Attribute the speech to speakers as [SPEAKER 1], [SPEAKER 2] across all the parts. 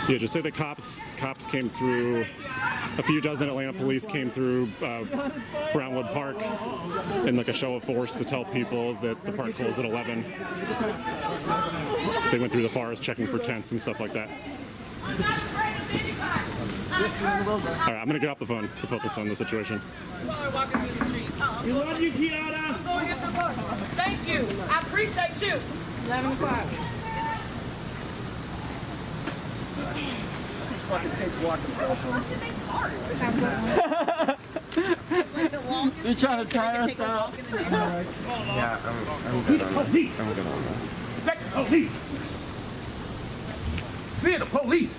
[SPEAKER 1] Yeah, just say the cops came through. A few dozen Atlanta police came through Brownwood Park in like a show of force to tell people that the park closed at 11. They went through the forest checking for tents and stuff like that. All right, I'm gonna get off the phone to focus on the situation.
[SPEAKER 2] We love you, Kiara.
[SPEAKER 3] Thank you. I appreciate you.
[SPEAKER 4] 11 o'clock.
[SPEAKER 5] These fucking kids walk themselves home.
[SPEAKER 4] It's like the longest.
[SPEAKER 2] You're trying to tire us out.
[SPEAKER 5] Yeah, I'm good on that. I'm good on that.
[SPEAKER 2] Back to police. Fear the police.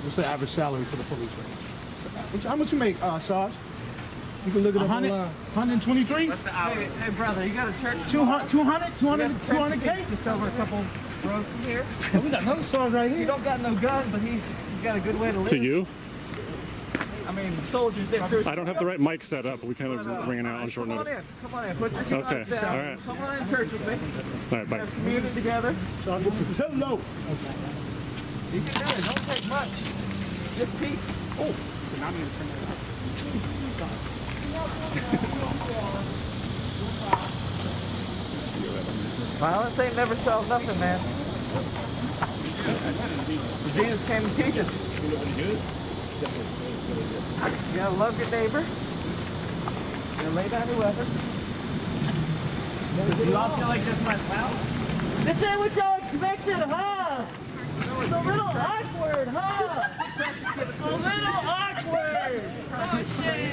[SPEAKER 6] What's the average salary for the police right now? How much you make, Sarge? You can look at 100, 123?
[SPEAKER 2] What's the hour? Hey, brother, you got a church?
[SPEAKER 6] 200K?
[SPEAKER 2] Just over a couple rows from here.
[SPEAKER 6] Oh, we got another Sarge right
[SPEAKER 2] He
[SPEAKER 6] here.
[SPEAKER 2] don't got no gun, but he's got a good way to live.
[SPEAKER 1] To you?
[SPEAKER 2] I mean, soldiers did first.
[SPEAKER 1] I don't have the right mic set up. We kind of ringing out on short notice.
[SPEAKER 2] Come on in. Put your guns
[SPEAKER 1] Okay,
[SPEAKER 2] down.
[SPEAKER 1] all right.
[SPEAKER 2] Come on in church with me.
[SPEAKER 1] All right, bye.
[SPEAKER 2] Have communion together.
[SPEAKER 6] Tell no.
[SPEAKER 2] You can do it. Don't take much. Just peek.
[SPEAKER 6] Oh, now I'm going to turn that up.
[SPEAKER 2] Violence ain't never solved nothing, man. Jesus came to teach us. You gotta love your neighbor. You gotta lay down your weapon. You all feel like this went well? This ain't what y'all expected, huh? It's a little awkward, huh? A little awkward. Oh shit.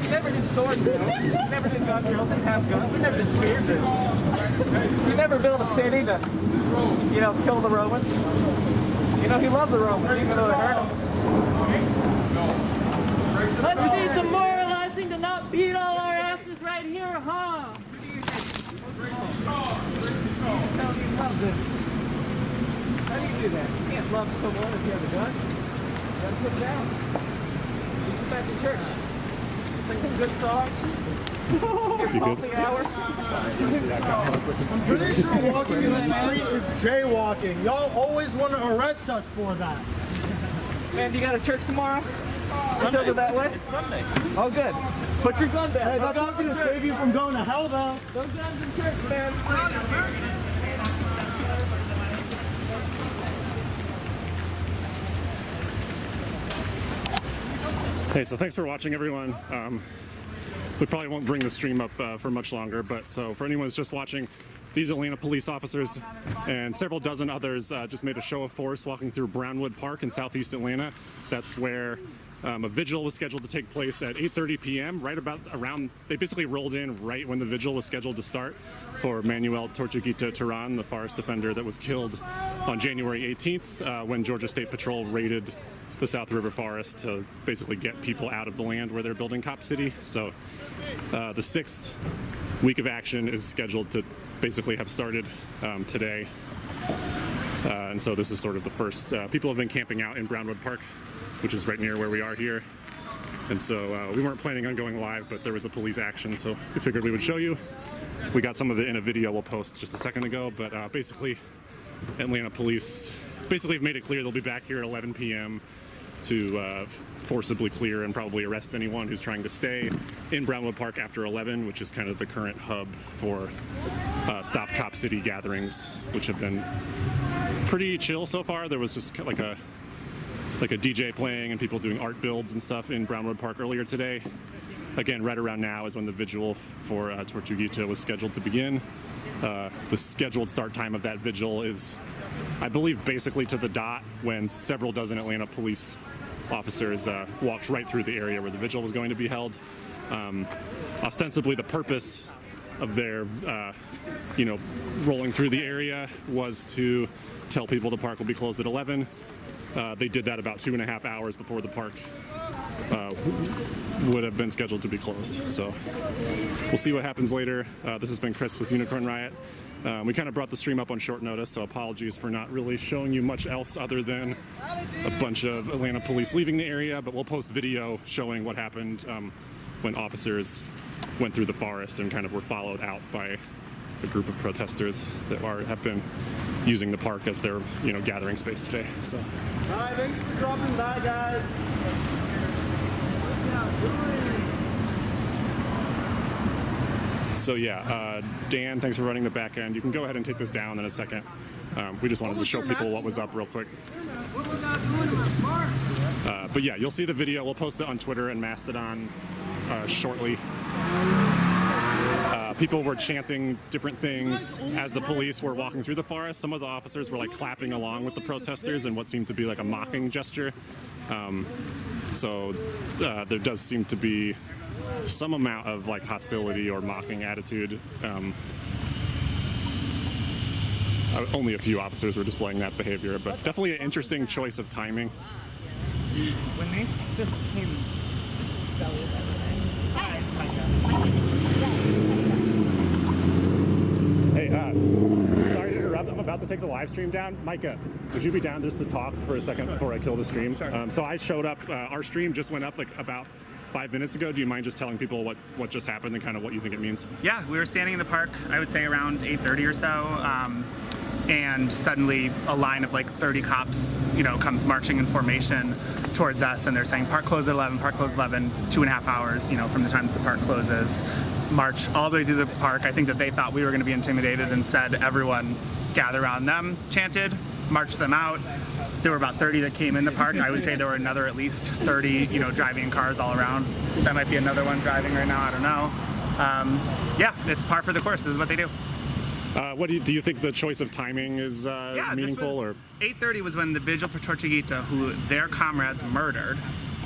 [SPEAKER 2] You never did sword drills. You never did gun drills and half guns. We never did spear drills. We never built a city to, you know, kill the Romans. You know, he loved the Romans, even though it hurt him. Let's do some moralizing to not beat all our asses right here, huh? How do you love them? How do you do that? You can't love someone if you have a gun. You gotta put it down. You get back to church. Sing some good songs. Your coffee hour.
[SPEAKER 6] I'm pretty sure walking in the street is jaywalking. Y'all always want to arrest us for that.
[SPEAKER 2] Man, you got a church tomorrow? Sunday. Still that way? It's Sunday. Oh, good. Put your gun down.
[SPEAKER 6] Hey, that's not going to save you from going to hell, though.
[SPEAKER 2] No guns in church, man.
[SPEAKER 1] Hey, so thanks for watching, everyone. We probably won't bring the stream up for much longer, but so for anyone who's just watching, these Atlanta police officers and several dozen others just made a show of force walking through Brownwood Park in southeast Atlanta. That's where a vigil was scheduled to take place at 8:30 p.m. right about around, they basically rolled in right when the vigil was scheduled to start for Manuel Tortuguita Terán, the forest defender that was killed on January 18th when Georgia State Patrol raided the South River Forest to basically get people out of the land where they're building Cop City. So the 6th week of action is scheduled to basically have started today. And so this is sort of the first, people have been camping out in Brownwood Park, which is right near where we are here. And so we weren't planning on going live, but there was a police action, so we figured we would show you. We got some of it in a video we'll post just a second ago, but basically Atlanta police basically have made it clear they'll be back here at 11 p.m. to forcibly clear and probably arrest anyone who's trying to stay in Brownwood Park after 11, which is kind of the current hub for Stop Cop City gatherings, which have been pretty chill so far. There was just like a DJ playing and people doing art builds and stuff in Brownwood Park earlier today. Again, right around now is when the vigil for Tortuguita was scheduled to begin. The scheduled start time of that vigil is, I believe, basically to the dot when several dozen Atlanta police officers walked right through the area where the vigil was going to be held. Ostensibly, the purpose of their, rolling through the area was to tell people the park will be closed at 11. They did that about 2.5 hours before the park would have been scheduled to be closed. So we'll see what happens later. This has been Chris with Unicorn Riot. We kind of brought the stream up on short notice, so apologies for not really showing you much else other than a bunch of Atlanta police leaving the area, but we'll post video showing what happened when officers went through the forest and kind of were followed out by a group of protesters that have been using the park as their gathering space today. So.
[SPEAKER 6] All right, thanks for dropping by, guys.
[SPEAKER 1] So yeah, Dan, thanks for running the back end. You can go ahead and take this down in a second. We just wanted to show people what was up real quick. But yeah, you'll see the video. We'll post it on Twitter and Mastodon shortly. People were chanting different things as the police were walking through the forest. Some of the officers were like clapping along with the protesters in what seemed to be like a mocking gesture. So there does seem to be some amount of like hostility or mocking attitude. Only a few officers were displaying that behavior, but definitely an interesting choice of timing.
[SPEAKER 5] When they just came.
[SPEAKER 1] Hey, sorry to interrupt. I'm about to take the live stream down. Micah, would you be down just to talk for a second before I kill the stream?
[SPEAKER 5] Sure.
[SPEAKER 1] So I showed up. Our stream just went up like about 5 minutes ago. Do you mind just telling people what just happened and kind of what you think it means?
[SPEAKER 7] Yeah, we were standing in the park, I would say around 8:30 or so, and suddenly a line of like 30 cops, comes marching in formation towards us, and they're saying park closed at 11, park closed at 11, 2.5 hours, from the time that the park closes. March all the way through the park. I think that they thought we were going to be intimidated and said everyone gather around them, chanted, marched them out. There were about 30 that came in the park. I would say there were another at least 30, driving in cars all around. That might be another one driving right now, I don't know. Yeah, it's par for the course. This is what they do.
[SPEAKER 1] What do you think the choice of timing is meaningful? Or
[SPEAKER 7] 8:30 was when the vigil for Tortuguita, who their comrades murdered,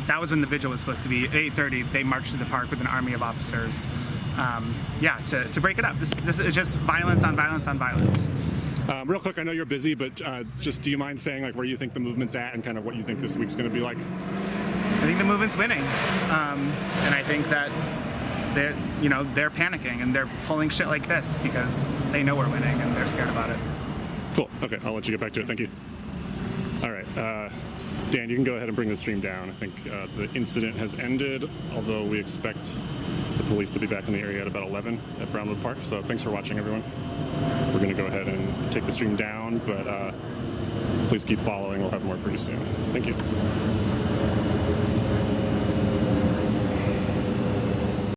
[SPEAKER 7] that was when the vigil was supposed to be. At 8:30, they marched to the park with an army of officers. To break it up. This is just violence on violence on violence.
[SPEAKER 1] Real quick, I know you're busy, but just do you mind saying like where you think the movement's at and kind of what you think this week's going to be like?
[SPEAKER 7] I think the movement's winning, and I think that they're panicking and they're pulling shit like this because they know we're winning and they're scared about it.
[SPEAKER 1] Cool. Okay, I'll let you get back to it. Thank you. All right, Dan, you can go ahead and bring the stream down. I think the incident has ended, although we expect the police to be back in the area at about 11 at Brownwood Park. So thanks for watching, everyone. We're going to go ahead and take the stream down, but please keep following. We'll have more for you soon. Thank you.